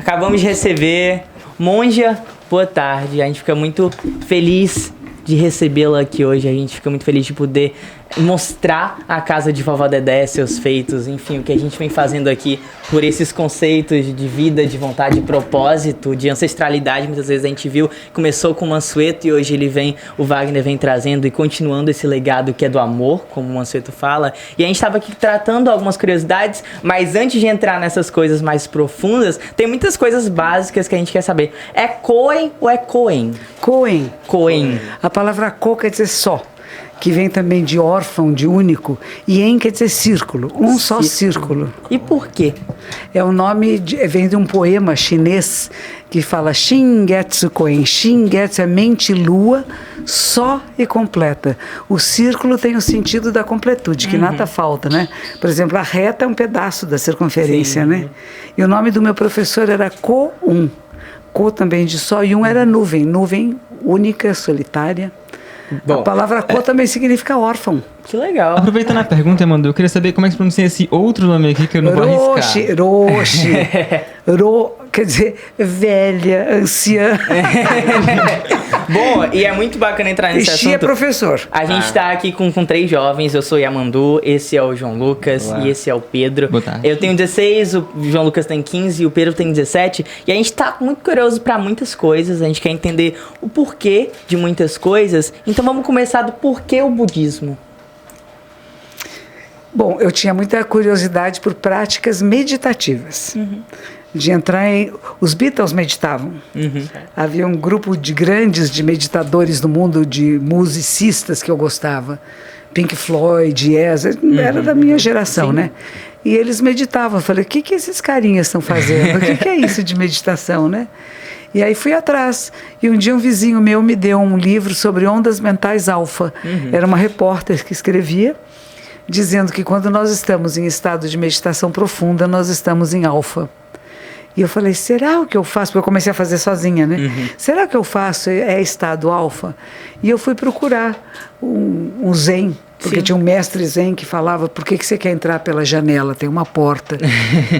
Acabamos de receber Monja, boa tarde. A gente fica muito feliz de recebê-la aqui hoje. A gente fica muito feliz de poder mostrar a casa de Vovó Dedé, seus feitos, enfim, o que a gente vem fazendo aqui por esses conceitos de vida, de vontade, de propósito, de ancestralidade. Muitas vezes a gente viu, começou com o Mansueto e hoje o Wagner vem trazendo e continuando esse legado que é do amor, como o Mansueto fala. E a gente estava aqui tratando algumas curiosidades, mas antes de entrar nessas coisas mais profundas, tem muitas coisas básicas que a gente quer saber. É Cohen ou é Cohen? Cohen. Cohen. A palavra co quer dizer só, que vem também de órfão, de único, e en quer dizer círculo, só círculo. E por quê? É o nome, vem de um poema chinês que fala Shingetsu Koen. Shingetsu é mente lua, só e completa. O círculo tem o sentido da completude, que nada falta, né? Por exemplo, a reta é um pedaço da circunferência, né? E o nome do meu professor era Ko-un. Ko também de só, e um era nuvem, nuvem única, solitária. Bom, a palavra Ko também significa órfão. Que legal. Aproveitando a pergunta, Emandu, eu queria saber como é que se pronuncia esse outro nome aqui que eu não vou arriscar. Roshi. Quer dizer, velha, anciã. Bom, e é muito bacana entrar nesse assunto. É professor. A gente está aqui com 3 jovens. Eu sou Yamandu, esse é o João Lucas. Olá. E esse é o Pedro. Boa tarde. Eu tenho 16, o João Lucas tem 15 e o Pedro tem 17. E a gente está muito curioso para muitas coisas. A gente quer entender o porquê de muitas coisas. Então vamos começar do porquê o budismo. Bom, eu tinha muita curiosidade por práticas meditativas. De entrar em... Os Beatles meditavam. Havia um grupo grandes de meditadores do mundo, de musicistas que eu gostava. Pink Floyd, Yes, era da minha geração, né? E eles meditavam. Eu falei, o que esses carinhas estão fazendo? O que é isso de meditação, né? E aí fui atrás. E um dia um vizinho meu me deu um livro sobre ondas mentais alfa. Era uma repórter que escrevia, dizendo que quando nós estamos em estado de meditação profunda, nós estamos em alfa. E eu falei, será o que eu faço? Porque eu comecei a fazer sozinha, né? Será o que eu faço é estado alfa? E eu fui procurar um zen, porque tinha um mestre zen que falava, por que você quer entrar pela janela? Tem uma porta.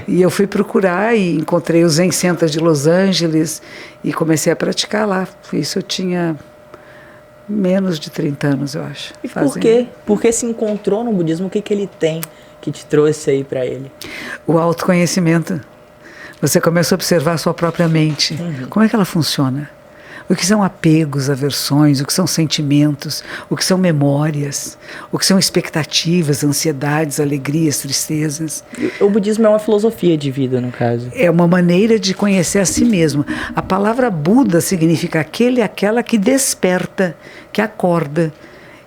E eu fui procurar e encontrei o Zen Center de Los Angeles e comecei a praticar lá. Isso eu tinha menos de 30 anos, eu acho. E por quê? Por que se encontrou no budismo? O que ele tem que te trouxe aí para ele? O autoconhecimento. Você começa a observar a sua própria mente. Como é que ela funciona? O que são apegos, aversões, o que são sentimentos, o que são memórias, o que são expectativas, ansiedades, alegrias, tristezas. O budismo é uma filosofia de vida, no caso. É uma maneira de conhecer a si mesmo. A palavra Buda significa aquele e aquela que desperta, que acorda.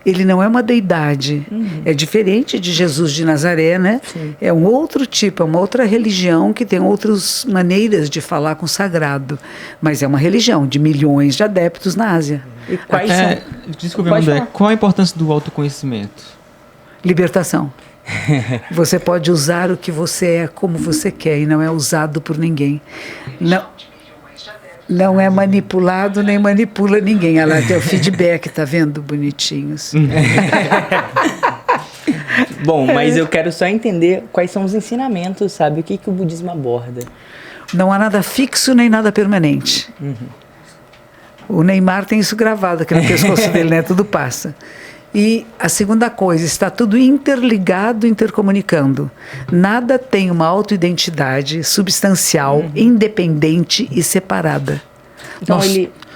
Ele não é uma deidade, é diferente de Jesus de Nazaré, né? É um outro tipo, é uma outra religião que tem outras maneiras de falar com o sagrado, mas é uma religião de milhões de adeptos na Ásia. E quais são? Desculpa, André, qual a importância do autoconhecimento? Libertação. Você pode usar o que você é como você quer e não é usado por ninguém. Não é manipulado nem manipula ninguém. Olha lá, tem o feedback, tá vendo? Bonitinhos. Bom, mas eu quero só entender quais são os ensinamentos, sabe? O que o budismo aborda? Não há nada fixo nem nada permanente. O Neymar tem isso gravado aqui no pescoço dele, né? Tudo passa. E a segunda coisa, está tudo interligado, intercomunicando. Nada tem uma autoidentidade substancial, independente e separada. Então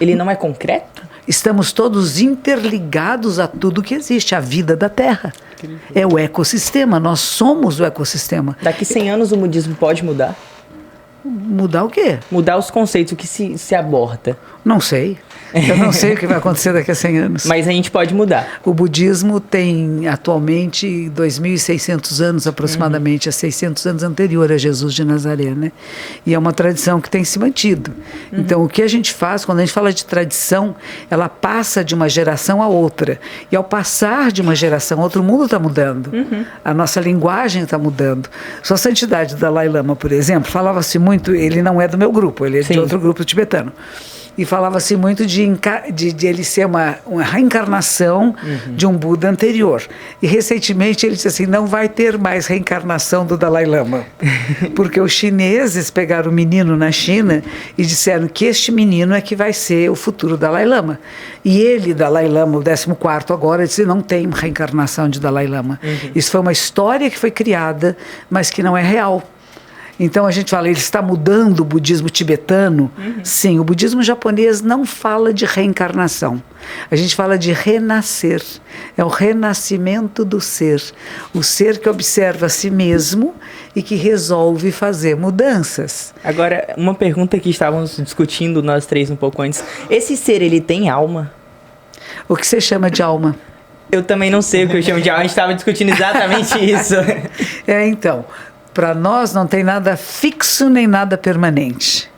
ele não é concreto? Estamos todos interligados a tudo que existe, a vida da Terra. É o ecossistema, nós somos o ecossistema. Daqui 100 anos o budismo pode mudar? Mudar o quê? Mudar os conceitos, o que se aborda. Não sei. Eu não sei o que vai acontecer daqui a 100 anos. Mas a gente pode mudar. O budismo tem atualmente 2.600 anos aproximadamente, a 600 anos anterior a Jesus de Nazaré, né? E é uma tradição que tem se mantido. Então, o que a gente faz, quando a gente fala de tradição, ela passa de uma geração a outra. E ao passar de uma geração a outra, o mundo está mudando. A nossa linguagem está mudando. Sua Santidade Dalai Lama, por exemplo, falava-se muito, ele não é do meu grupo, ele é de outro grupo tibetano. E falava-se muito de ele ser uma reencarnação de um Buda anterior. E recentemente ele disse assim, não vai ter mais reencarnação do Dalai Lama. Porque os chineses pegaram o menino na China e disseram que este menino é que vai ser o futuro Dalai Lama. E ele, Dalai Lama, o 14º agora, disse não tem reencarnação de Dalai Lama. Isso foi uma história que foi criada, mas que não é real. Então a gente fala, ele está mudando o budismo tibetano. Sim, o budismo japonês não fala de reencarnação. A gente fala de renascer. É o renascimento do ser. O ser que observa a si mesmo e que resolve fazer mudanças. Agora, uma pergunta que estávamos discutindo nós três um pouco antes. Esse ser, ele tem alma? O que você chama de alma? Eu também não sei o que eu chamo de alma. A gente estava discutindo exatamente isso. Então... Para nós não tem nada fixo nem nada permanente.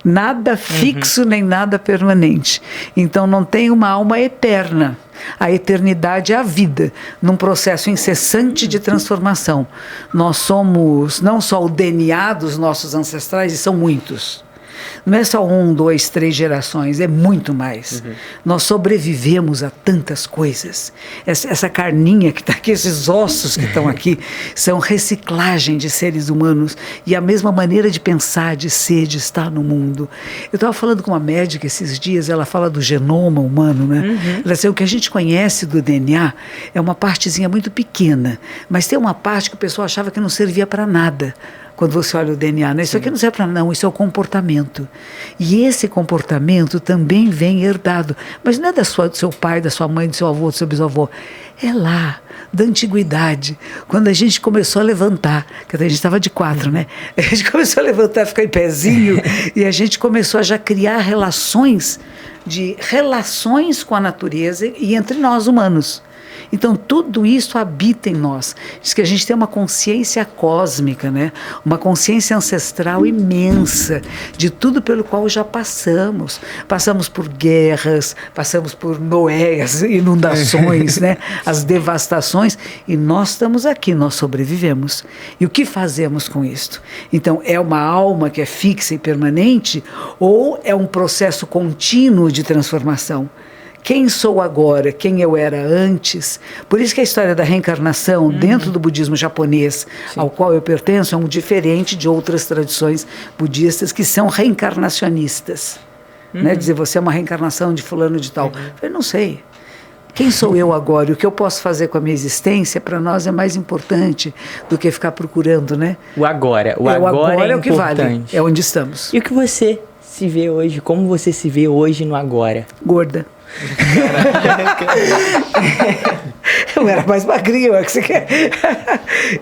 Nada fixo nem nada permanente. Então não tem uma alma eterna. A eternidade é a vida, num processo incessante de transformação. Nós somos não só o DNA dos nossos ancestrais, e são muitos. Não é só 1, 2, 3 gerações, é muito mais. Nós sobrevivemos a tantas coisas. Essa carninha que está aqui, esses ossos que estão aqui, são reciclagem de seres humanos e a mesma maneira de pensar, de ser, de estar no mundo. Eu estava falando com uma médica esses dias, ela fala do genoma humano, né? Ela disse, o que a gente conhece do DNA é uma partezinha muito pequena, mas tem uma parte que o pessoal achava que não servia para nada. Quando você olha o DNA, né? Isso aqui não serve para não, isso é o comportamento. E esse comportamento também vem herdado. Mas não é do seu pai, da sua mãe, do seu avô, do seu bisavô. É lá, da antiguidade, quando a gente começou a levantar, que a gente estava de 4, né? A gente começou a levantar, ficar em pezinho, e a gente começou a já criar relações com a natureza e entre nós humanos. Então, tudo isso habita em nós. Diz que a gente tem uma consciência cósmica, né? Uma consciência ancestral imensa de tudo pelo qual já passamos. Passamos por guerras, passamos por Noé, as inundações, né? As devastações. E nós estamos aqui, nós sobrevivemos. E o que fazemos com isto? Então, é uma alma que é fixa e permanente ou é um processo contínuo de transformação? Quem sou agora, quem eu era antes. Por isso que a história da reencarnação dentro do budismo japonês, ao qual eu pertenço, é um diferente de outras tradições budistas que são reencarnacionistas. Né? Dizer, você é uma reencarnação de fulano de tal. Eu não sei. Quem sou eu agora? O que eu posso fazer com a minha existência, para nós é mais importante do que ficar procurando, né? O agora. O agora é o que vale. É onde estamos. E o que você se vê hoje? Como você se vê hoje no agora? Gorda. Eu era mais magrinha, é o que você quer.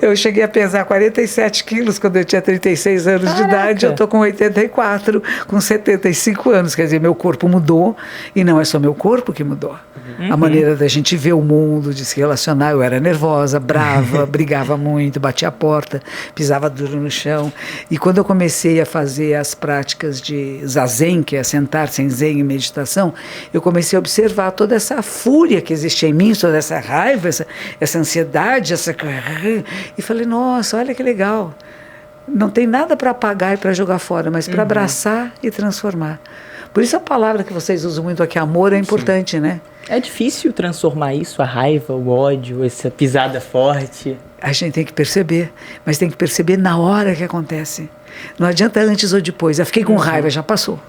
Eu cheguei a pesar 47 quilos quando eu tinha 36 anos de idade. Eu estou com 84, com 75 anos. Quer dizer, meu corpo mudou. E não é só meu corpo que mudou. A maneira da gente ver o mundo, de se relacionar. Eu era nervosa, brava, brigava muito, batia a porta, pisava duro no chão. E quando eu comecei a fazer as práticas de zazen, que é sentar-se em zen e meditação, eu comecei a observar toda essa fúria que existia em mim, toda essa raiva, essa ansiedade, e falei, nossa, olha que legal. Não tem nada para apagar e para jogar fora, mas para abraçar e transformar. Por isso a palavra que vocês usam muito aqui, amor, é importante, né? É difícil transformar isso, a raiva, o ódio, essa pisada forte. A gente tem que perceber, mas tem que perceber na hora que acontece. Não adianta antes ou depois. Eu fiquei com raiva, já passou.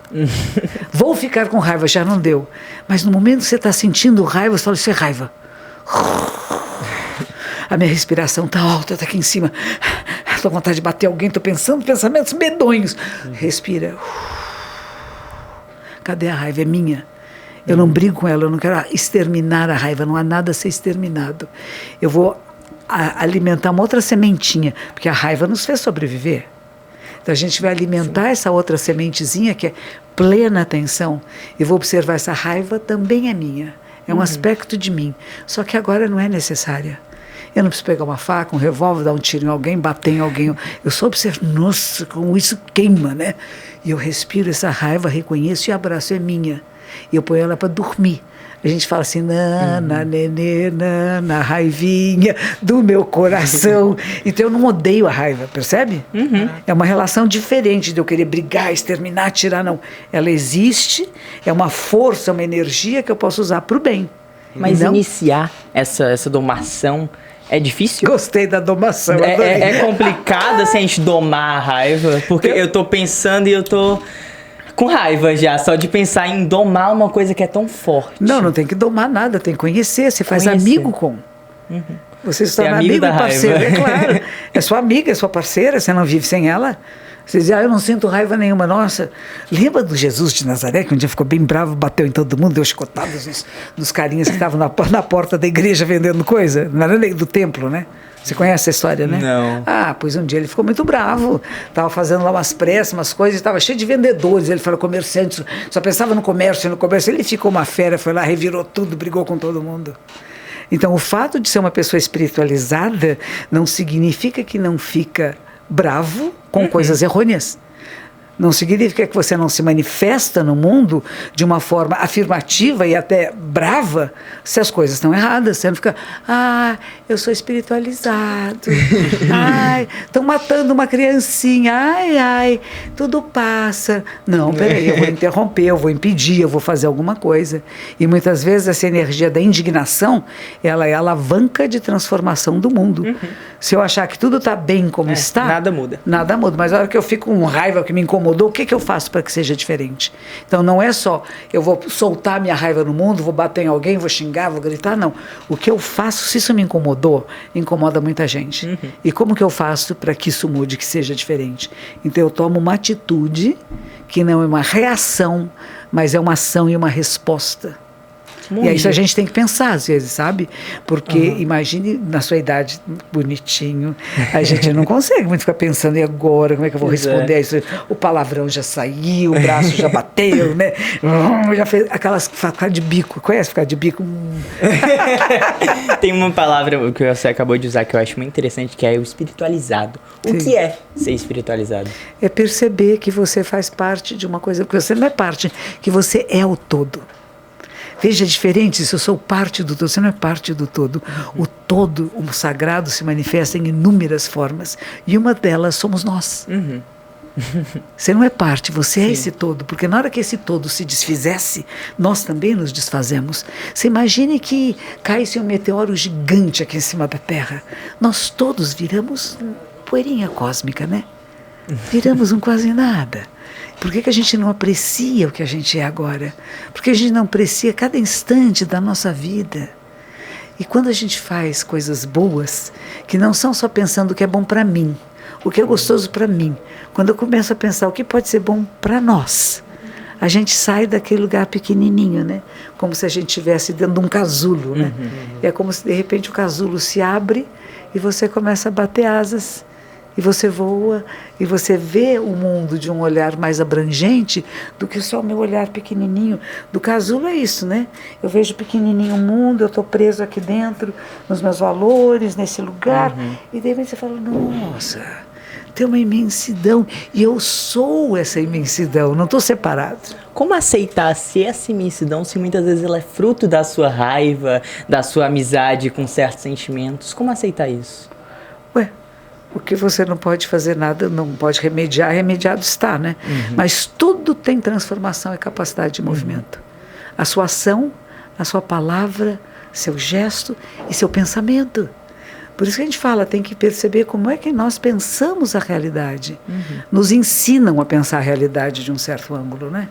Vou ficar com raiva, já não deu. Mas no momento que você está sentindo raiva, você fala, isso é raiva. A minha respiração está alta, está aqui em cima. Estou com vontade de bater alguém, estou pensando pensamentos medonhos. Respira. Cadê a raiva? É minha. Eu não brigo com ela, eu não quero exterminar a raiva, não há nada a ser exterminado. Eu vou alimentar uma outra sementinha, porque a raiva nos fez sobreviver. Então a gente vai alimentar essa outra sementezinha que é plena atenção. E vou observar, essa raiva também é minha. É um aspecto de mim. Só que agora não é necessária. Eu não preciso pegar uma faca, um revólver, dar um tiro em alguém, bater em alguém. Eu só observo, nossa, como isso queima, né? E eu respiro essa raiva, reconheço e abraço, é minha. E eu ponho ela para dormir. A gente fala assim, nana, nenê, nana, raivinha do meu coração. Então eu não odeio a raiva, percebe? É uma relação diferente de eu querer brigar, exterminar, tirar, não. Ela existe, é uma força, uma energia que eu posso usar para o bem. Mas iniciar essa domação é difícil? Gostei da domação. É complicado assim, a gente domar a raiva, porque eu tô pensando e eu tô com raiva já, só de pensar em domar uma coisa que é tão forte. Não tem que domar nada, tem que conhecer. Você faz amigo com. Você se torna amigo e parceiro, é claro. É sua amiga, é sua parceira, você não vive sem ela. Você diz, eu não sinto raiva nenhuma. Nossa, lembra do Jesus de Nazaré, que um dia ficou bem bravo, bateu em todo mundo, deu chicotadas nos carinhas que estavam na porta da igreja vendendo coisa? Não era nem do templo, né? Você conhece a história, né? Não. Pois um dia ele ficou muito bravo. Estava fazendo lá umas pressas, umas coisas, estava cheio de vendedores. Ele falou, comerciantes, só pensava no comércio. Ele ficou uma fera, foi lá, revirou tudo, brigou com todo mundo. Então, o fato de ser uma pessoa espiritualizada não significa que não fica bravo com coisas errôneas. Não significa que você não se manifesta no mundo de uma forma afirmativa e até brava se as coisas estão erradas. Você não fica, eu sou espiritualizado. Estão matando uma criancinha. Tudo passa. Não, peraí, eu vou interromper, eu vou impedir, eu vou fazer alguma coisa. E muitas vezes essa energia da indignação, ela é a alavanca de transformação do mundo. Se eu achar que tudo está bem como está... Nada muda. Nada muda. Mas a hora que eu fico com raiva, que me incomoda, o que eu faço para que seja diferente? Então não é só eu vou soltar minha raiva no mundo, vou bater em alguém, vou xingar, vou gritar, não. O que eu faço, se isso me incomodou, incomoda muita gente. E como que eu faço para que isso mude, que seja diferente? Então eu tomo uma atitude que não é uma reação, mas é uma ação e uma resposta. E é isso a gente tem que pensar às vezes, sabe? Porque imagine na sua idade, bonitinho, a gente não consegue muito ficar pensando, e agora, como é que eu vou responder a isso? O palavrão já saiu, o braço já bateu, né? Já fez aquelas, ficar de bico, conhece ficar de bico? Tem uma palavra que você acabou de usar que eu acho muito interessante, que é o espiritualizado. O que é ser espiritualizado? É perceber que você faz parte de uma coisa, que você não é parte, que você é o todo. Veja, é diferente, se eu sou parte do todo, você não é parte do todo. O todo, o sagrado, se manifesta em inúmeras formas. E uma delas somos nós. Você não é parte, você é esse todo. Porque na hora que esse todo se desfizesse, nós também nos desfazemos. Você imagine que caísse um meteoro gigante aqui em cima da Terra. Nós todos viramos poeirinha cósmica, né? Viramos um quase nada. Por que a gente não aprecia o que a gente é agora? Porque a gente não aprecia cada instante da nossa vida. E quando a gente faz coisas boas, que não são só pensando o que é bom para mim, o que é gostoso para mim, quando eu começo a pensar o que pode ser bom para nós, a gente sai daquele lugar pequenininho, né? Como se a gente estivesse dentro de um casulo, né? É como se de repente o casulo se abre e você começa a bater asas. E você voa, e você vê o mundo de um olhar mais abrangente do que só o meu olhar pequenininho. Do casulo é isso, né? Eu vejo pequenininho o mundo, eu estou preso aqui dentro, nos meus valores, nesse lugar. E de repente você fala, nossa, tem uma imensidão. E eu sou essa imensidão, não estou separado. Como aceitar ser essa imensidão se muitas vezes ela é fruto da sua raiva, da sua amizade com certos sentimentos? Como aceitar isso? Porque você não pode fazer nada, não pode remediar, remediado está, né? Mas tudo tem transformação e capacidade de movimento. A sua ação, a sua palavra, seu gesto e seu pensamento. Por isso que a gente fala, tem que perceber como é que nós pensamos a realidade. Nos ensinam a pensar a realidade de um certo ângulo, né?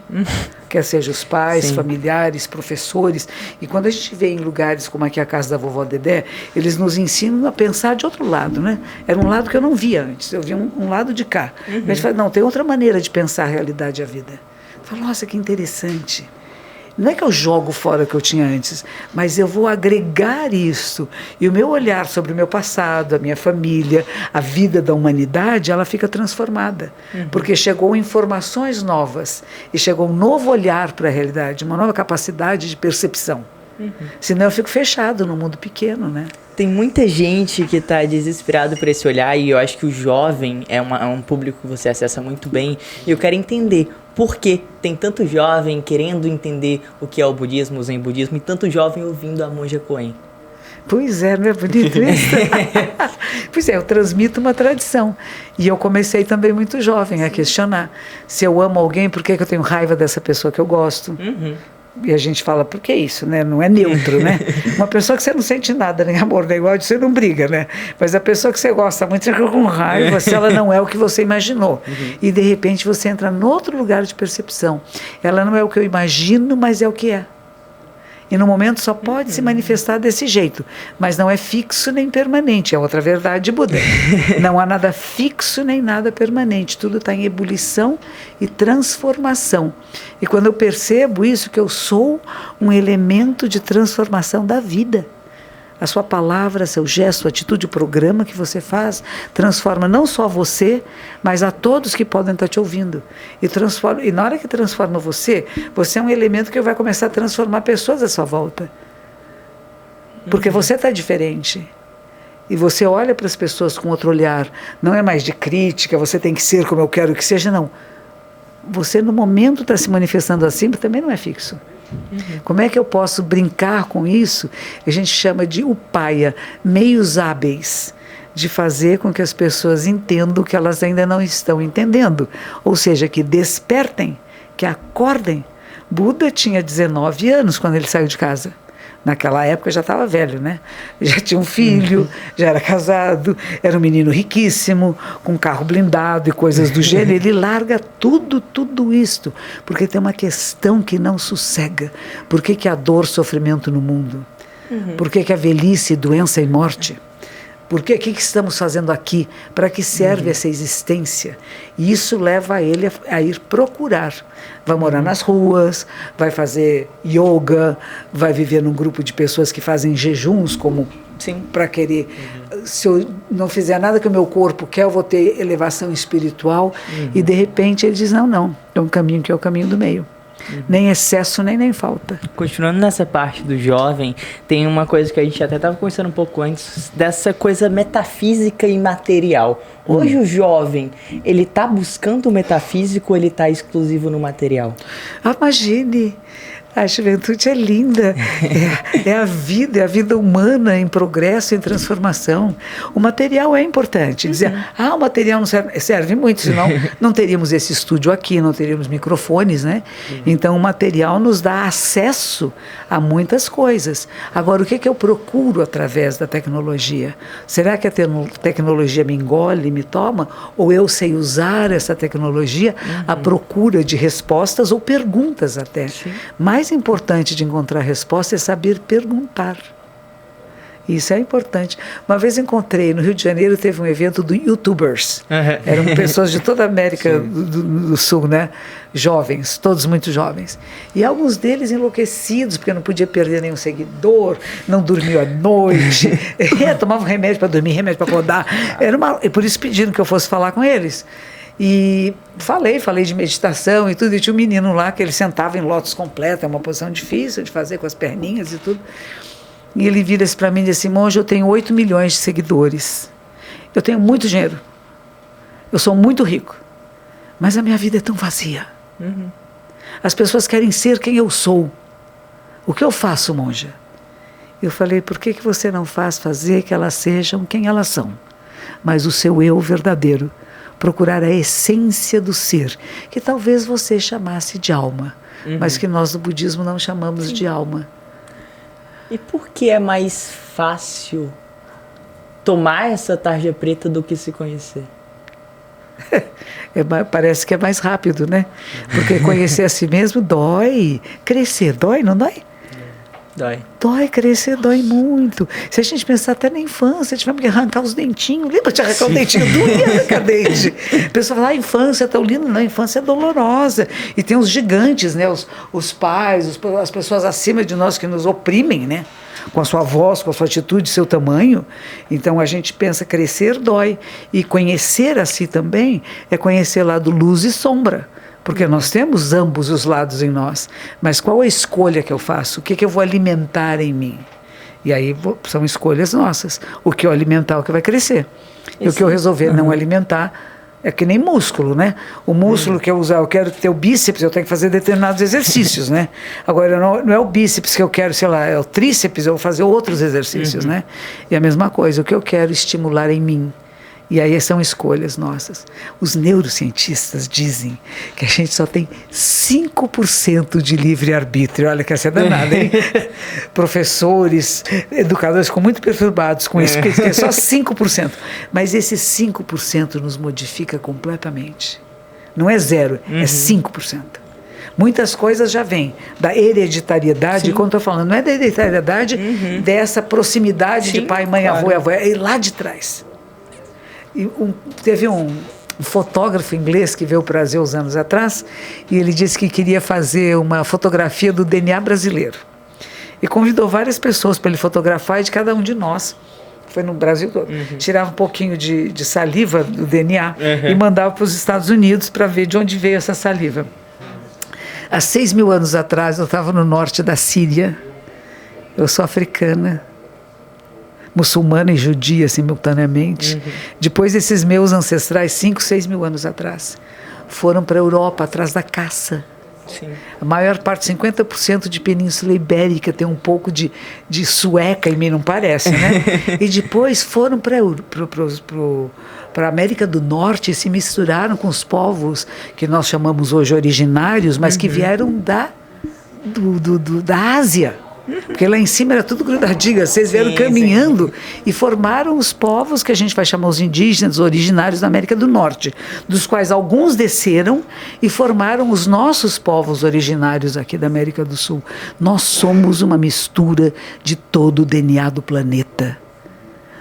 Quer seja os pais, familiares, professores. E quando a gente vê em lugares como aqui a casa da vovó Dedé, eles nos ensinam a pensar de outro lado, né? Era um lado que eu não via antes, eu via um lado de cá. A gente fala, não, tem outra maneira de pensar a realidade e a vida. Eu falo, nossa, que interessante. Não é que eu jogo fora o que eu tinha antes, mas eu vou agregar isso. E o meu olhar sobre o meu passado, a minha família, a vida da humanidade, ela fica transformada. Porque chegou informações novas e chegou um novo olhar para a realidade, uma nova capacidade de percepção. Senão eu fico fechado no mundo pequeno, né? Tem muita gente que tá desesperado por esse olhar e eu acho que o jovem é um público que você acessa muito bem. E eu quero entender por que tem tanto jovem querendo entender o que é o budismo, o zen budismo, e tanto jovem ouvindo a Monja Coen. Pois é, não é bonito isso? Pois é, eu transmito uma tradição. E eu comecei também muito jovem a questionar. Se eu amo alguém, por que eu tenho raiva dessa pessoa que eu gosto? E a gente fala, por que isso, né? Não é neutro, né? Uma pessoa que você não sente nada, nem amor, nem ódio, você não briga, né? Mas a pessoa que você gosta muito, você fica com raiva se ela não é o que você imaginou. E de repente você entra em outro lugar de percepção. Ela não é o que eu imagino, mas é o que é. E no momento só pode se manifestar desse jeito, mas não é fixo nem permanente, é outra verdade de Buda. Não há nada fixo nem nada permanente, tudo está em ebulição e transformação. E quando eu percebo isso, que eu sou um elemento de transformação da vida. A sua palavra, seu gesto, atitude, o programa que você faz, transforma não só você, mas a todos que podem estar te ouvindo. E na hora que transforma você, você é um elemento que vai começar a transformar pessoas à sua volta. Porque você está diferente. E você olha para as pessoas com outro olhar. Não é mais de crítica, você tem que ser como eu quero que seja, não. Você no momento está se manifestando assim, mas também não é fixo. Como é que eu posso brincar com isso? A gente chama de upaya, meios hábeis de fazer com que as pessoas entendam o que elas ainda não estão entendendo. Ou seja, que despertem, que acordem. Buda tinha 19 anos quando ele saiu de casa. Naquela época já estava velho, né? Já tinha um filho, já era casado, era um menino riquíssimo, com carro blindado e coisas do gênero. Ele larga tudo isto, porque tem uma questão que não sossega. Por que há dor, sofrimento no mundo? Por que há velhice, doença e morte? Por que estamos fazendo aqui? Para que serve essa existência? E isso leva ele a ir procurar. Vai morar nas ruas, vai fazer yoga, vai viver num grupo de pessoas que fazem jejuns, como para querer. Se eu não fizer nada que o meu corpo quer, eu vou ter elevação espiritual. E de repente ele diz, não, é um caminho que é o caminho do meio. Nem excesso, nem falta. Continuando nessa parte do jovem, tem uma coisa que a gente até estava conversando um pouco antes, dessa coisa metafísica e material. Hoje o jovem, ele está buscando o metafísico ou ele está exclusivo no material? Imagine, a juventude é linda, é a vida humana em progresso, em transformação. O material é importante. Dizer, o material não serve muito, senão não teríamos esse estúdio aqui, não teríamos microfones, né? Então o material nos dá acesso a muitas coisas. Agora, o que eu procuro através da tecnologia? Será que a tecnologia me engole, me toma? Ou eu sei usar essa tecnologia à procura de respostas ou perguntas até? Mais importante de encontrar resposta é saber perguntar. Isso é importante. Uma vez encontrei, no Rio de Janeiro, teve um evento do YouTubers. Eram pessoas de toda a América do Sul, né? Jovens, todos muito jovens. E alguns deles enlouquecidos, porque não podia perder nenhum seguidor, não dormiam à noite, tomavam remédio para dormir, remédio para acordar. E por isso pediram que eu fosse falar com eles. E falei de meditação e tudo, e tinha um menino lá que ele sentava em lótus completo, é uma posição difícil de fazer com as perninhas e tudo. E ele vira-se para mim e diz assim, monge, eu tenho 8 milhões de seguidores, eu tenho muito dinheiro, eu sou muito rico, mas a minha vida é tão vazia. As pessoas querem ser quem eu sou. O que eu faço, monja? Eu falei, por que você não faz fazer que elas sejam quem elas são, mas o seu eu verdadeiro? Procurar a essência do ser, que talvez você chamasse de alma, mas que nós no budismo não chamamos de alma. E por que é mais fácil tomar essa tarja preta do que se conhecer? Parece que é mais rápido, né? Porque conhecer a si mesmo dói. Crescer dói, não dói? Dói, crescer dói muito. Se a gente pensar até na infância, tivemos que arrancar os dentinhos. Lembra de arrancar o dentinho? Doía arrancar dente. A pessoa fala, a infância é tão linda. Não, a infância é dolorosa. E tem os gigantes, né? Os pais, as pessoas acima de nós que nos oprimem, né? Com a sua voz, com a sua atitude, seu tamanho. Então a gente pensa, crescer dói. E conhecer a si também é conhecer lado luz e sombra. Porque nós temos ambos os lados em nós. Mas qual a escolha que eu faço? O que eu vou alimentar em mim? E aí são escolhas nossas. O que eu alimentar, o que vai crescer. E o que eu resolver não alimentar, é que nem músculo, né? O músculo que eu usar, eu quero ter o bíceps, eu tenho que fazer determinados exercícios, né? Agora, não é o bíceps que eu quero, sei lá, é o tríceps, eu vou fazer outros exercícios, né? E a mesma coisa, o que eu quero estimular em mim. E aí são escolhas nossas. Os neurocientistas dizem que a gente só tem 5% de livre-arbítrio. Olha que essa é danada, hein? Professores, educadores ficam muito perturbados com isso, porque é só 5%. Mas esse 5% nos modifica completamente. Não é zero, é 5%. Muitas coisas já vêm da hereditariedade, quando estou falando, não é da hereditariedade, dessa proximidade de pai, mãe, avô e avó, é lá de trás. E teve um fotógrafo inglês que veio ao Brasil uns anos atrás e ele disse que queria fazer uma fotografia do DNA brasileiro. E convidou várias pessoas para ele fotografar e de cada um de nós. Foi no Brasil todo. Tirava um pouquinho de saliva do DNA e mandava para os Estados Unidos para ver de onde veio essa saliva. Há 6.000 anos atrás eu estava no norte da Síria. Eu sou africana, muçulmana e judia simultaneamente. Depois esses meus ancestrais, 6.000 anos atrás, foram para a Europa atrás da caça. Sim. A maior parte, 50% de Península Ibérica, tem um pouco de sueca em mim, não parece, né? E depois foram para a América do Norte e se misturaram com os povos que nós chamamos hoje originários, mas que vieram da Ásia. Porque lá em cima era tudo grudadinho, vocês vieram caminhando e formaram os povos que a gente vai chamar os indígenas, originários da América do Norte, dos quais alguns desceram e formaram os nossos povos originários aqui da América do Sul. Nós somos uma mistura de todo o DNA do planeta.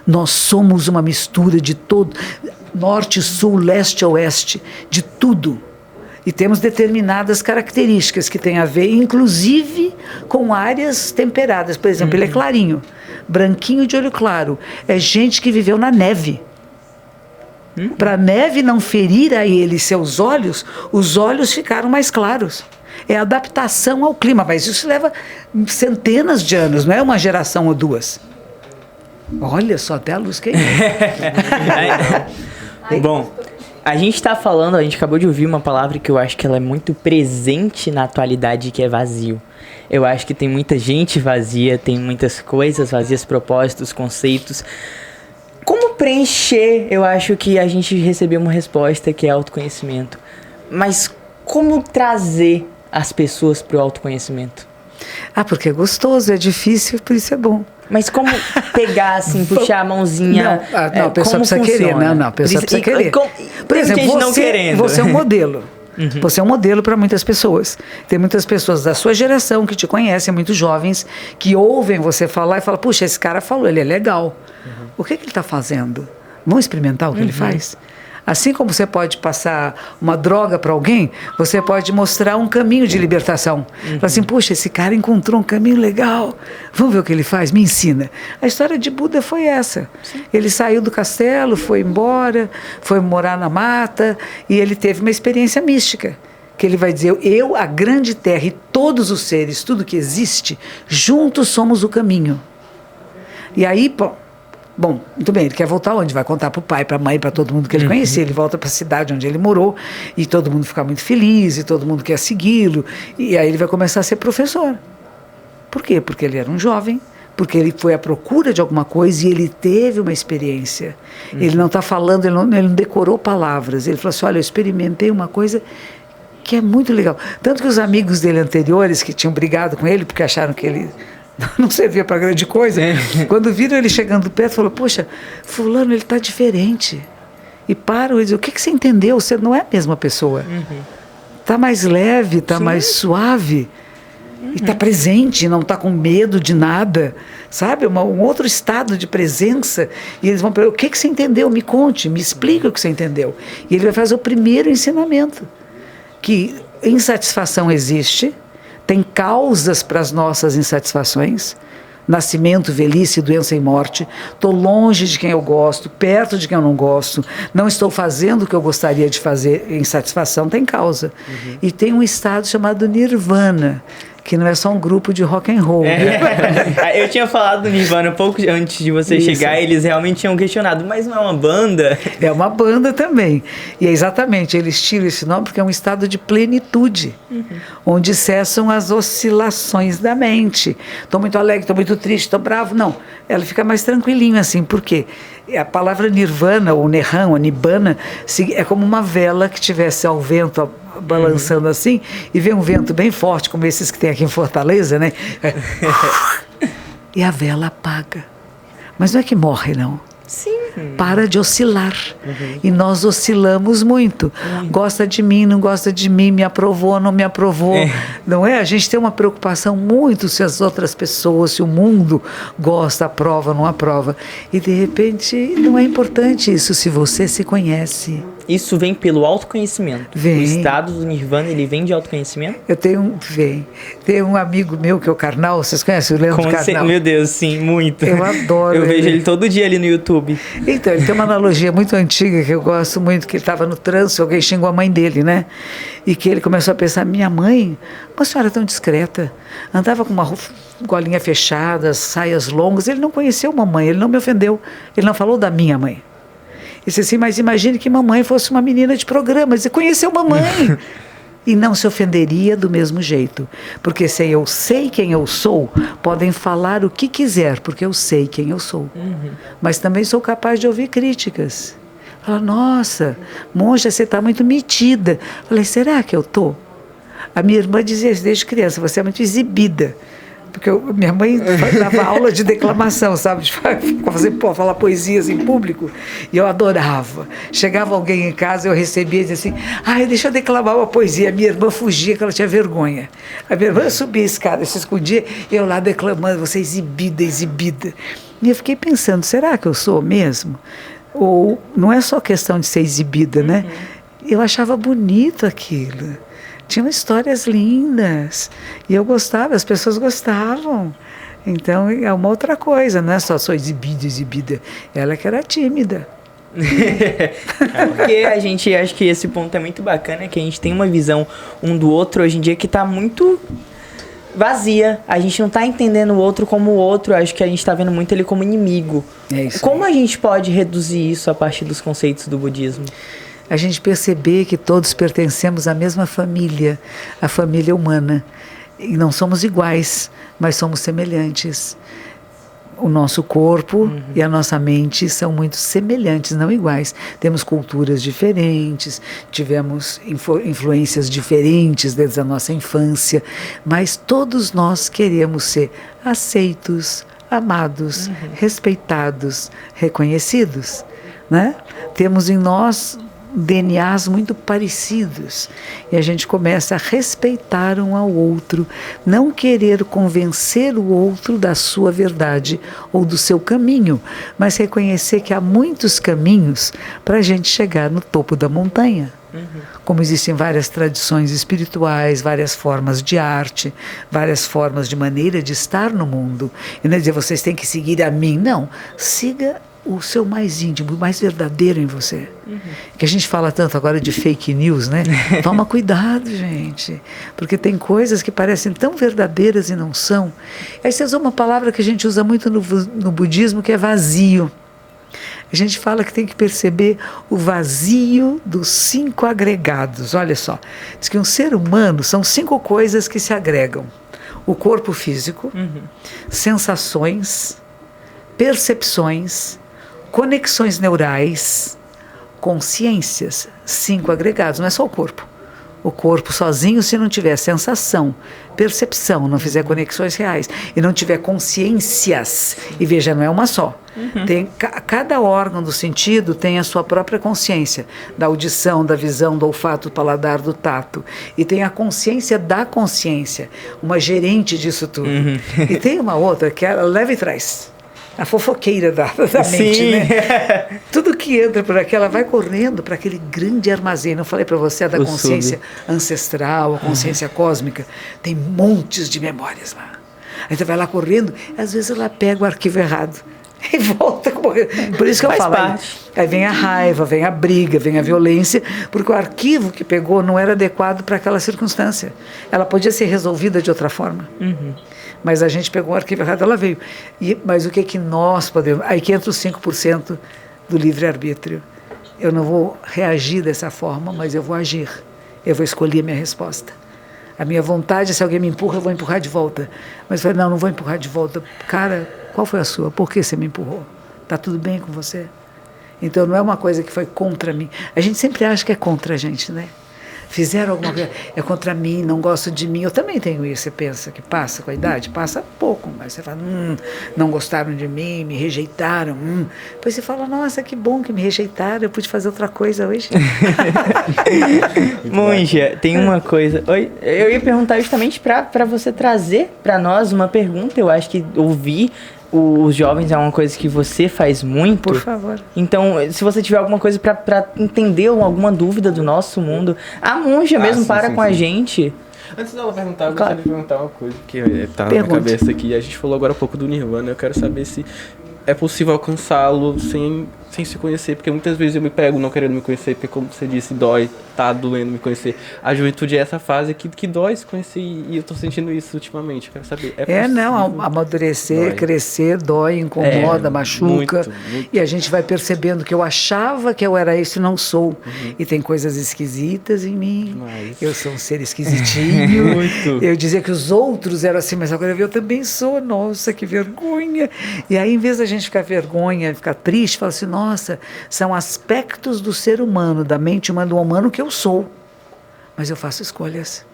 Nós somos uma mistura de todo, norte, sul, leste, oeste, de tudo. E temos determinadas características que têm a ver, inclusive, com áreas temperadas. Por exemplo, ele é clarinho, branquinho de olho claro. É gente que viveu na neve. Para a neve não ferir a ele seus olhos, os olhos ficaram mais claros. É adaptação ao clima, mas isso leva centenas de anos, não é uma geração ou duas. Olha só, até a luz queimou. Bom, a gente está falando, a gente acabou de ouvir uma palavra que eu acho que ela é muito presente na atualidade, que é vazio. Eu acho que tem muita gente vazia, tem muitas coisas vazias, propósitos, conceitos. Como preencher? Eu acho que a gente recebeu uma resposta que é autoconhecimento. Mas como trazer as pessoas para o autoconhecimento? Porque é gostoso, é difícil, por isso é bom. Mas como pegar, assim, puxar a mãozinha? Não, a pessoa precisa querer. Não, a pessoa precisa querer. Por exemplo, você é um modelo. Você é um modelo para muitas pessoas. Tem muitas pessoas da sua geração que te conhecem, muitos jovens, que ouvem você falar e falam, puxa, esse cara falou, ele é legal. O que ele está fazendo? Vamos experimentar o que ele faz? Assim como você pode passar uma droga para alguém, você pode mostrar um caminho de libertação. Fala assim, puxa, esse cara encontrou um caminho legal, vamos ver o que ele faz, me ensina. A história de Buda foi essa. Sim. Ele saiu do castelo, foi embora, foi morar na mata, e ele teve uma experiência mística. Que ele vai dizer, eu, a grande terra e todos os seres, tudo que existe, juntos somos o caminho. E aí, bom, muito bem, ele quer voltar onde? Vai contar para o pai, para a mãe, para todo mundo que ele conhecia. Ele volta para a cidade onde ele morou e todo mundo fica muito feliz e todo mundo quer segui-lo. E aí ele vai começar a ser professor. Por quê? Porque ele era um jovem, porque ele foi à procura de alguma coisa e ele teve uma experiência. Ele não está falando, ele não decorou palavras. Ele falou assim, olha, eu experimentei uma coisa que é muito legal. Tanto que os amigos dele anteriores, que tinham brigado com ele porque acharam que ele não servia para grande coisa, quando viram ele chegando perto, falaram, poxa, fulano, ele está diferente. E param e dizem, o que você entendeu? Você não é a mesma pessoa. Está mais leve, está mais suave, e está presente, não está com medo de nada, sabe? Um outro estado de presença. E eles vão perguntar, o que você entendeu? Me conte, me explica o que você entendeu. E ele vai fazer o primeiro ensinamento, que insatisfação existe, tem causas para as nossas insatisfações, nascimento, velhice, doença e morte. Estou longe de quem eu gosto, perto de quem eu não gosto, não estou fazendo o que eu gostaria de fazer. Insatisfação tem causa. E tem um estado chamado nirvana, que não é só um grupo de rock and roll. Eu tinha falado do Nirvana um pouco antes de você chegar, eles realmente tinham questionado, mas não é uma banda? É uma banda também. E é exatamente, eles tiram esse nome porque é um estado de plenitude, onde cessam as oscilações da mente. Estou muito alegre, estou muito triste, estou bravo. Não, ela fica mais tranquilinha assim, por quê? A palavra nirvana, ou nirhan, ou nibbana, é como uma vela que tivesse ao vento balançando assim, e vem um vento bem forte, como esses que tem aqui em Fortaleza, né? E a vela apaga. Mas não é que morre, não. Sim. Para de oscilar. E nós oscilamos muito. Gosta de mim, não gosta de mim, me aprovou, não me aprovou. Não é? A gente tem uma preocupação muito se as outras pessoas, se o mundo gosta, aprova, não aprova. E de repente não é importante isso se você se conhece. Isso vem pelo autoconhecimento. Vem. O estado do Nirvana, ele vem de autoconhecimento? Tem um amigo meu que é o Karnal, vocês conhecem o Leandro Karnal? Meu Deus, sim, muito. Eu adoro Eu vejo ele todo dia ali no YouTube. Então, ele tem uma analogia muito antiga que eu gosto muito, que ele estava no trânsito, alguém xingou a mãe dele, né? E que ele começou a pensar, minha mãe, uma senhora tão discreta, andava com uma golinha fechada, saias longas, ele não conheceu mamãe, ele não me ofendeu, ele não falou da minha mãe. Ele disse assim, mas imagine que mamãe fosse uma menina de programa, ele conheceu mamãe. E não se ofenderia do mesmo jeito. Porque se eu sei quem eu sou, podem falar o que quiser, porque eu sei quem eu sou. Mas também sou capaz de ouvir críticas. Fala, nossa, monja, você está muito metida. Falei, será que eu estou? A minha irmã dizia isso desde criança, você é muito exibida. Porque minha mãe dava aula de declamação, sabe? De falar poesias em público. E eu adorava. Chegava alguém em casa, eu recebia e dizia assim, deixa eu declamar uma poesia. A minha irmã fugia, que ela tinha vergonha. A minha irmã subia a escada, se escondia, e eu lá declamando, você exibida, exibida. E eu fiquei pensando, será que eu sou mesmo? Ou não é só questão de ser exibida, né? Eu achava bonito aquilo. Tinham histórias lindas. E eu gostava, as pessoas gostavam. Então é uma outra coisa, não é só exibida. Ela que era tímida. Porque a gente acha que esse ponto é muito bacana, que a gente tem uma visão um do outro hoje em dia que está muito vazia. A gente não está entendendo o outro como o outro, acho que a gente está vendo muito ele como inimigo. É isso. Como a gente pode reduzir isso a partir dos conceitos do budismo? A gente perceber que todos pertencemos à mesma família, a família humana. E não somos iguais, mas somos semelhantes. O nosso corpo e a nossa mente são muito semelhantes, não iguais. Temos culturas diferentes, tivemos influências diferentes desde a nossa infância, mas todos nós queremos ser aceitos, amados, respeitados, reconhecidos, né? Temos em nós DNAs muito parecidos e a gente começa a respeitar um ao outro, não querer convencer o outro da sua verdade ou do seu caminho, mas reconhecer que há muitos caminhos para a gente chegar no topo da montanha. Como existem várias tradições espirituais, várias formas de arte, várias formas de maneira de estar no mundo. E não é dizer, vocês têm que seguir a mim. Não, siga o seu mais íntimo, o mais verdadeiro em você. Que a gente fala tanto agora de fake news, né? Toma cuidado, gente, porque tem coisas que parecem tão verdadeiras e não são. Aí você usa uma palavra que a gente usa muito no budismo, que é vazio. A gente fala que tem que perceber o vazio dos 5 agregados. Olha só, diz que um ser humano são 5 coisas que se agregam: o corpo físico, sensações, percepções, conexões neurais, consciências. 5 agregados, não é só o corpo. O corpo sozinho, se não tiver sensação, percepção, não fizer conexões reais e não tiver consciências, e veja, não é uma só. Tem, cada órgão do sentido tem a sua própria consciência, da audição, da visão, do olfato, do paladar, do tato. E tem a consciência da consciência, uma gerente disso tudo. E tem uma outra que ela leva e traz. A fofoqueira da mente, né? Tudo que entra por aqui, ela vai correndo para aquele grande armazém. Não falei para você da consciência ancestral, a consciência cósmica. Tem montes de memórias lá. Aí você vai lá correndo, às vezes ela pega o arquivo errado. e volta. Por isso que eu Faz falo. parte. Aí vem a raiva, vem a briga, vem a violência, porque o arquivo que pegou não era adequado para aquela circunstância. Ela podia ser resolvida de outra forma. Mas a gente pegou o arquivo errado, ela veio. Mas o que é que nós podemos... Aí que entra os 5% do livre-arbítrio. Eu não vou reagir dessa forma, mas eu vou agir. Eu vou escolher a minha resposta. A minha vontade, se alguém me empurra, eu vou empurrar de volta. Mas eu falei, não vou empurrar de volta. Cara, qual foi a sua? Por que você me empurrou? Está tudo bem com você? Então não é uma coisa que foi contra mim. A gente sempre acha que é contra a gente, né? Fizeram alguma coisa, é contra mim, não gosto de mim. Eu também tenho isso. Você pensa que passa com a idade? Passa pouco, mas você fala, não gostaram de mim, me rejeitaram. Depois você fala, nossa, que bom que me rejeitaram, eu pude fazer outra coisa hoje. Monja, tem uma coisa... Oi, eu ia perguntar justamente para você trazer para nós uma pergunta. Eu acho que ouvir os jovens é uma coisa que você faz muito. Por favor. Então, se você tiver alguma coisa para entender alguma dúvida do nosso mundo, a Monja mesmo sim, para sim, com a sim. gente. Antes dela perguntar, eu Claro. gostaria de perguntar uma coisa que tá na Pergunte. minha cabeça aqui. A gente falou agora há pouco do Nirvana, eu quero saber se é possível alcançá-lo sem se conhecer, porque muitas vezes eu me pego não querendo me conhecer, porque como você disse, dói, tá doendo me conhecer. A juventude é essa fase que dói se conhecer e eu tô sentindo isso ultimamente, eu quero saber. Não, amadurecer, Dói. crescer, dói, incomoda, machuca. muito. E a gente vai percebendo que eu achava que eu era isso e não sou. E tem coisas esquisitas em mim. Demais. Eu sou um ser esquisitinho. Muito. Eu dizia que os outros eram assim, mas agora eu também sou. Nossa, que vergonha. E aí, em vez da gente ficar vergonha, ficar triste, fala assim, nossa, são aspectos do ser humano, da mente humana, do humano que eu sou. Mas eu faço escolhas.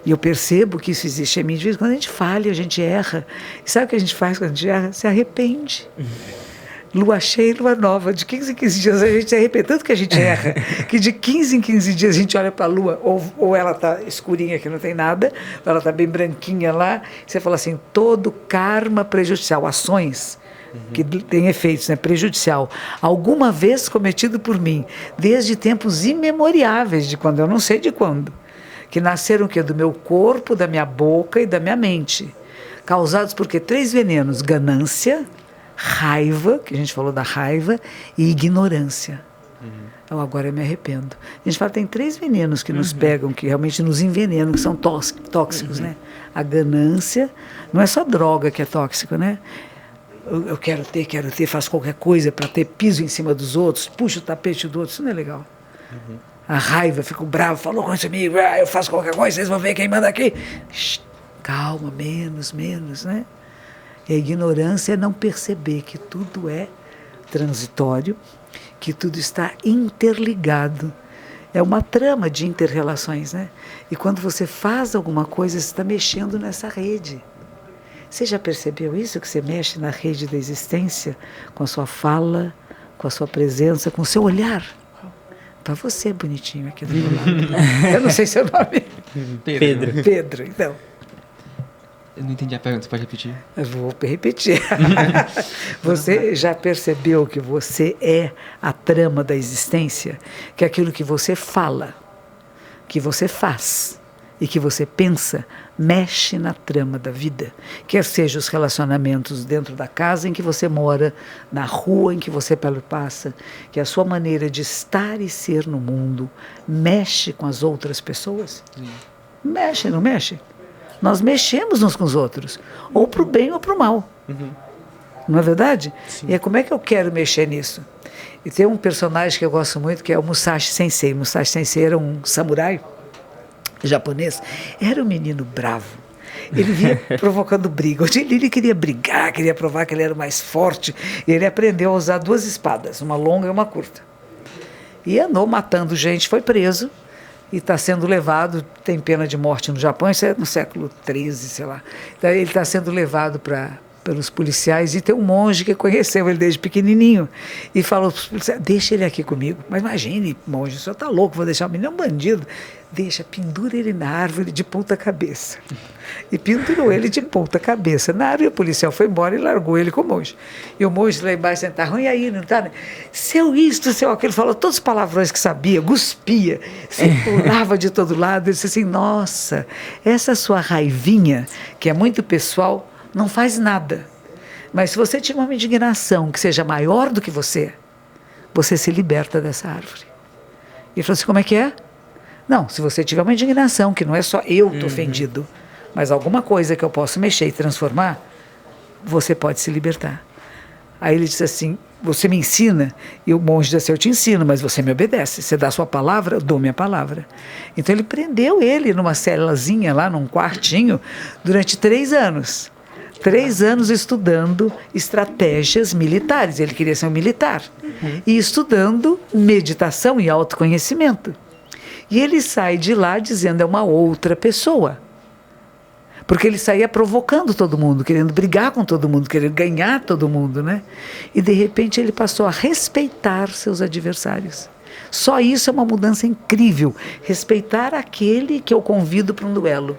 E eu percebo que isso existe em mim. De vez em quando a gente falha, a gente erra. E sabe o que a gente faz quando a gente erra? Se arrepende. Lua cheia e lua nova. De 15 em 15 dias a gente se arrepende. Tanto que a gente erra, que de 15 em 15 dias a gente olha para a lua, ou ela está escurinha, que não tem nada, ou ela está bem branquinha lá. Você fala assim, todo karma prejudicial, ações que tem efeitos, né, prejudicial, alguma vez cometido por mim, desde tempos imemoriáveis, de quando eu não sei de quando, que nasceram o quê? Do meu corpo, da minha boca e da minha mente, causados por quê? 3 venenos, ganância, raiva, que a gente falou da raiva, e ignorância. Então agora eu me arrependo. A gente fala, tem 3 venenos que nos pegam, que realmente nos envenenam, que são tóxicos, né? A ganância, não é só droga que é tóxico, né? Eu quero ter, faço qualquer coisa para ter, piso em cima dos outros, puxo o tapete do outro, isso não é legal. A raiva, fico bravo, falou com esse amigo, eu faço qualquer coisa, vocês vão ver quem manda aqui. Shhh, calma, menos, né? E a ignorância é não perceber que tudo é transitório, que tudo está interligado. É uma trama de inter-relações, né? E quando você faz alguma coisa, você está mexendo nessa rede. Você já percebeu isso? Que você mexe na rede da existência com a sua fala, com a sua presença, com o seu olhar? Para você, bonitinho, aqui do meu lado. Eu não sei seu nome. Pedro. Pedro, então. Eu não entendi a pergunta, você pode repetir? Eu vou repetir. Você já percebeu que você é a trama da existência? Que é aquilo que você fala, que você faz e que você pensa, mexe na trama da vida. Quer seja os relacionamentos dentro da casa em que você mora, na rua em que você passa, que a sua maneira de estar e ser no mundo mexe com as outras pessoas? Sim. Mexe, não mexe? Nós mexemos uns com os outros, ou para o bem ou para o mal. Não é verdade? Sim. E é como é que eu quero mexer nisso? E tem um personagem que eu gosto muito, que é o Musashi Sensei. O Musashi Sensei era um samurai japonês, era um menino bravo. Ele via provocando briga. Ele queria brigar, queria provar que ele era o mais forte. E ele aprendeu a usar 2 espadas, uma longa e uma curta. E andou matando gente, foi preso e está sendo levado, tem pena de morte no Japão, isso é no século XIII, sei lá. Então, ele está sendo levado pelos policiais e tem um monge que conheceu ele desde pequenininho e falou para os policiais, deixa ele aqui comigo. Mas imagine, monge, o senhor está louco, vou deixar o menino, é um bandido. Deixa, pendura ele na árvore de ponta cabeça. E pendurou ele de ponta cabeça na árvore. O policial foi embora e largou ele com o monge. E o monge lá embaixo sentava, ruim aí, não está? Né? Seu isto, seu aquilo, falou todos os palavrões que sabia, cuspia, pulava de todo lado. Ele disse assim, nossa, essa sua raivinha, que é muito pessoal, não faz nada. Mas se você tiver uma indignação que seja maior do que você se liberta dessa árvore. E ele falou assim, como é que é? Não, se você tiver uma indignação, que não é só eu estou ofendido, mas alguma coisa que eu posso mexer e transformar, você pode se libertar. Aí ele disse assim, você me ensina? E o monge disse assim, eu te ensino, mas você me obedece. Você dá a sua palavra, eu dou minha palavra. Então ele prendeu ele numa célulazinha lá, num quartinho, durante 3 anos. 3 anos estudando estratégias militares. Ele queria ser um militar. E estudando meditação e autoconhecimento. E ele sai de lá dizendo, é uma outra pessoa. Porque ele saía provocando todo mundo, querendo brigar com todo mundo, querendo ganhar todo mundo, né? E de repente ele passou a respeitar seus adversários. Só isso é uma mudança incrível. Respeitar aquele que eu convido para um duelo.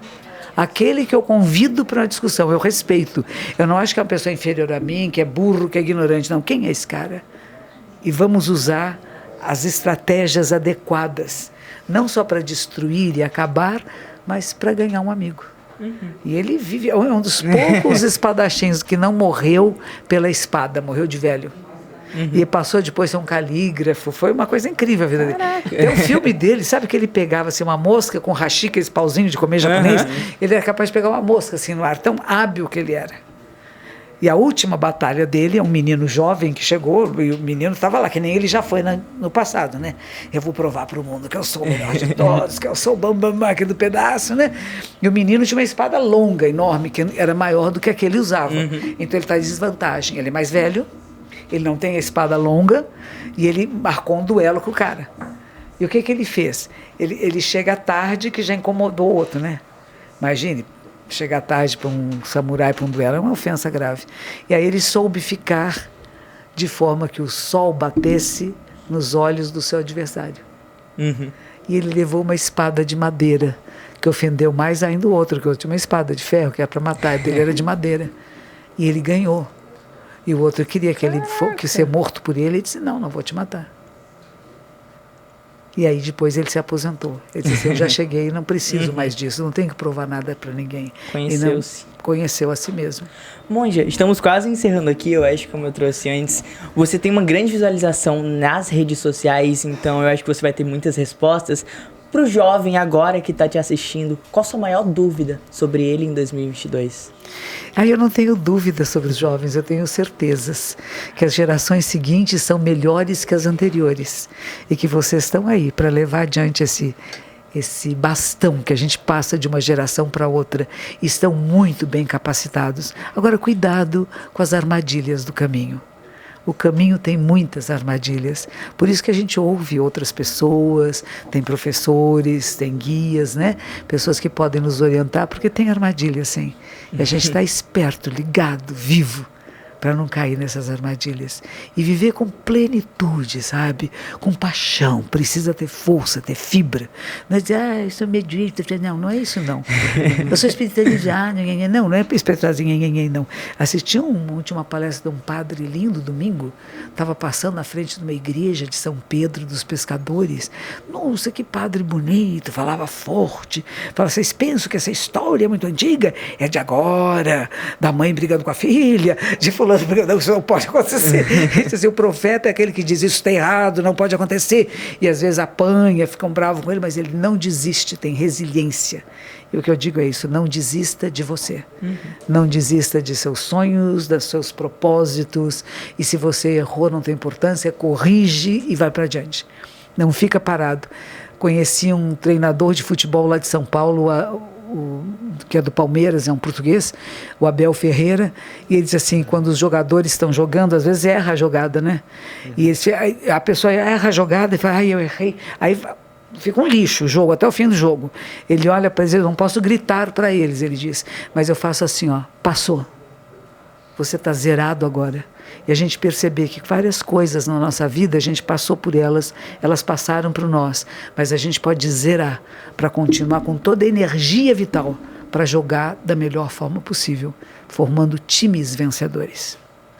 Aquele que eu convido para uma discussão, eu respeito. Eu não acho que é uma pessoa inferior a mim, que é burro, que é ignorante. Não, quem é esse cara? E vamos usar as estratégias adequadas. Não só para destruir e acabar, mas para ganhar um amigo. E ele vive, é um dos poucos espadachins que não morreu pela espada, morreu de velho. E passou depois a ser um calígrafo. Foi uma coisa incrível a vida dele. Tem um filme dele, sabe que ele pegava assim, uma mosca com hashi, aqueles pauzinhos de comer japonês? Ele era capaz de pegar uma mosca assim no ar, tão hábil que ele era. E a última batalha dele é um menino jovem que chegou, e o menino estava lá, que nem ele já foi no passado, né? Eu vou provar para o mundo que eu sou o melhor de todos, que eu sou o bambambam aqui do pedaço, né? E o menino tinha uma espada longa, enorme, que era maior do que a que ele usava. Então ele está em desvantagem. Ele é mais velho, ele não tem a espada longa, e ele marcou um duelo com o cara. E o que ele fez? Ele chega tarde, que já incomodou o outro, né? Imagine, chegar tarde para um samurai, para um duelo, é uma ofensa grave. E aí ele soube ficar de forma que o sol batesse nos olhos do seu adversário. E ele levou uma espada de madeira, que ofendeu mais ainda o outro, que eu tinha uma espada de ferro, que era para matar, a dele era de madeira. E ele ganhou. E o outro queria que ele fosse ser morto por ele, e disse, não vou te matar. E aí depois ele se aposentou. Ele disse assim, eu já cheguei, não preciso mais disso, não tenho que provar nada para ninguém. Conheceu-se. Conheceu a si mesmo. Monja, estamos quase encerrando aqui, eu acho, como eu trouxe antes. Você tem uma grande visualização nas redes sociais, então eu acho que você vai ter muitas respostas. Para o jovem agora que está te assistindo, qual a sua maior dúvida sobre ele em 2022? Eu não tenho dúvida sobre os jovens, eu tenho certezas que as gerações seguintes são melhores que as anteriores e que vocês estão aí para levar adiante esse bastão que a gente passa de uma geração para outra e estão muito bem capacitados. Agora, cuidado com as armadilhas do caminho. O caminho tem muitas armadilhas, por isso que a gente ouve outras pessoas, tem professores, tem guias, né? Pessoas que podem nos orientar, porque tem armadilha, sim. E a gente está esperto, ligado, vivo, para não cair nessas armadilhas. E viver com plenitude, sabe? Com paixão, precisa ter força, ter fibra. Não é dizer, eu sou medita, não é isso não. Eu sou espiritualizado, não é espiritualizado, não. Assisti uma palestra de um padre lindo, domingo, estava passando na frente de uma igreja de São Pedro dos Pescadores. Nossa, que padre bonito, falava forte. Falava, vocês pensam que essa história é muito antiga? É de agora, da mãe brigando com a filha, de fulano, não, isso não pode acontecer. Assim, o profeta é aquele que diz, isso está errado, não pode acontecer. E às vezes apanha, ficam bravos com ele, mas ele não desiste, tem resiliência. E o que eu digo é isso, não desista de você. Não desista de seus sonhos, dos seus propósitos. E se você errou, não tem importância, corrige e vai para adiante. Não fica parado. Conheci um treinador de futebol lá de São Paulo, que é do Palmeiras, é um português, o Abel Ferreira, e ele diz assim, quando os jogadores estão jogando, às vezes erra a jogada, né? E a pessoa erra a jogada e fala, eu errei. Aí fica um lixo o jogo, até o fim do jogo. Ele olha para eles, eu não posso gritar para eles, ele diz, mas eu faço assim, passou. Você está zerado agora. E a gente perceber que várias coisas na nossa vida, a gente passou por elas, elas passaram por nós, mas a gente pode zerar para continuar com toda a energia vital para jogar da melhor forma possível, formando times vencedores.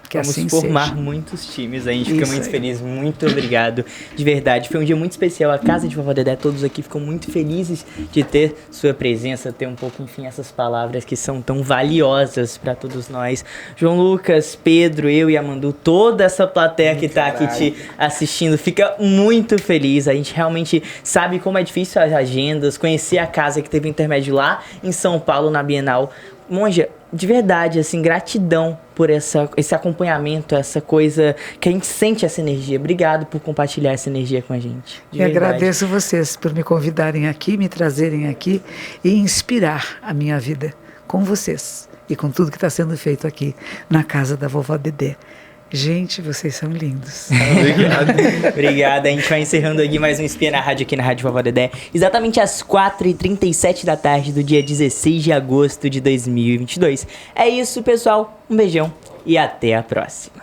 Que Vamos assim formar seja. muitos times, a gente fica Isso muito aí. feliz, muito obrigado, de verdade. Foi um dia muito especial, a casa de Vovó Dedé, todos aqui ficam muito felizes de ter sua presença, ter um pouco, enfim, essas palavras que são tão valiosas para todos nós. João Lucas, Pedro, eu e a Mandu, toda essa plateia que tá aqui te assistindo, fica muito feliz. A gente realmente sabe como é difícil as agendas, conhecer a casa que teve intermédio lá em São Paulo, na Bienal. Monja, de verdade, assim, gratidão por esse acompanhamento, essa coisa que a gente sente essa energia. Obrigado por compartilhar essa energia com a gente. De E verdade. agradeço vocês por me convidarem aqui, me trazerem aqui e inspirar a minha vida com vocês e com tudo que está sendo feito aqui na casa da Vovó Dedé. Gente, vocês são lindos. Obrigado. Obrigado. A gente vai encerrando aqui mais um Espia na Rádio aqui na Rádio Vovó Dedé. Exatamente às 4h37 da tarde do dia 16 de agosto de 2022. É isso, pessoal. Um beijão e até a próxima.